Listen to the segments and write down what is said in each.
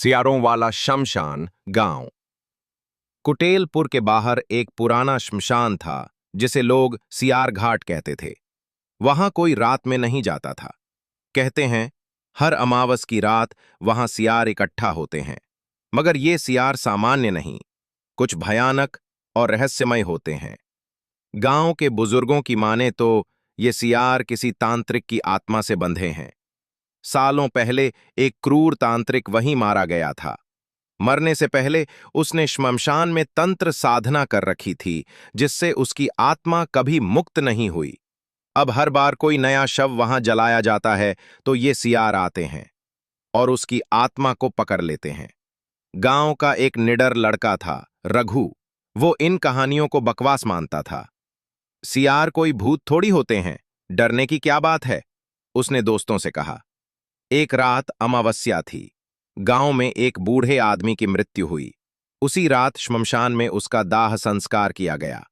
सियारों वाला शमशान गांव। कुटेलपुर के बाहर एक पुराना श्मशान था जिसे लोग सियार घाट कहते थे। वहां कोई रात में नहीं जाता था। कहते हैं हर अमावस की रात वहां सियार इकट्ठा होते हैं, मगर ये सियार सामान्य नहीं, कुछ भयानक और रहस्यमय होते हैं। गांव के बुजुर्गों की माने तो ये सियार किसी तांत्रिक की आत्मा से बंधे हैं। सालों पहले एक क्रूर तांत्रिक वहीं मारा गया था। मरने से पहले उसने श्मशान में तंत्र साधना कर रखी थी, जिससे उसकी आत्मा कभी मुक्त नहीं हुई। अब हर बार कोई नया शव वहां जलाया जाता है तो ये सियार आते हैं और उसकी आत्मा को पकड़ लेते हैं। गांव का एक निडर लड़का था, रघु। वो इन कहानियों को बकवास मानता था। सियार कोई भूत थोड़ी होते हैं, डरने की क्या बात है, उसने दोस्तों से कहा। एक रात अमावस्या थी। गांव में एक बूढ़े आदमी की मृत्यु हुई। उसी रात श्मशान में उसका दाह संस्कार किया गया।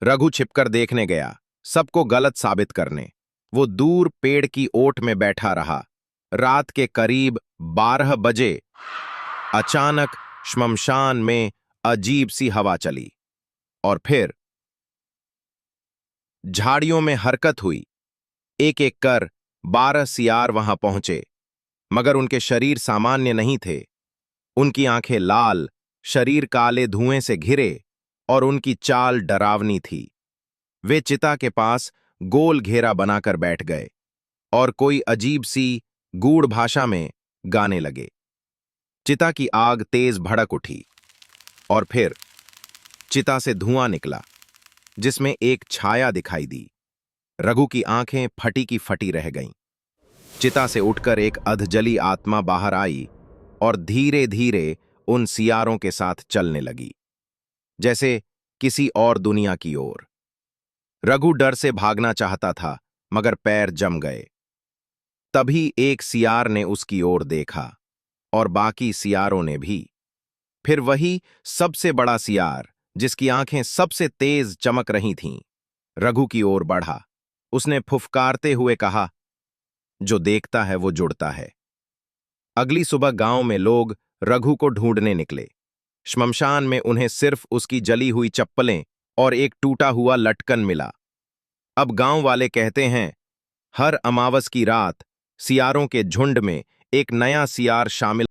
रघु छिपकर देखने गया, सबको गलत साबित करने। वो दूर पेड़ की ओट में बैठा रहा। रात के करीब 12 बजे अचानक श्मशान में अजीब सी हवा चली और फिर झाड़ियों में हरकत हुई। एक एक कर 12 सियार वहां पहुंचे, मगर उनके शरीर सामान्य नहीं थे। उनकी आंखें लाल, शरीर काले धुएं से घिरे और उनकी चाल डरावनी थी। वे चिता के पास गोल घेरा बनाकर बैठ गए और कोई अजीब सी गूढ़ भाषा में गाने लगे। चिता की आग तेज भड़क उठी और फिर चिता से धुआं निकला, जिसमें एक छाया दिखाई दी। रघु की आंखें फटी की फटी रह गईं। चिता से उठकर एक अधजली आत्मा बाहर आई और धीरे धीरे उन सियारों के साथ चलने लगी, जैसे किसी और दुनिया की ओर। रघु डर से भागना चाहता था, मगर पैर जम गए। तभी एक सियार ने उसकी ओर देखा और बाकी सियारों ने भी। फिर वही सबसे बड़ा सियार, जिसकी आंखें सबसे तेज चमक रही थीं, रघु की ओर बढ़ा। उसने फुफकारते हुए कहा, जो देखता है वो जुड़ता है। अगली सुबह गांव में लोग रघु को ढूंढने निकले। श्मशान में उन्हें सिर्फ उसकी जली हुई चप्पलें और एक टूटा हुआ लटकन मिला। अब गांव वाले कहते हैं हर अमावस की रात सियारों के झुंड में एक नया सियार शामिल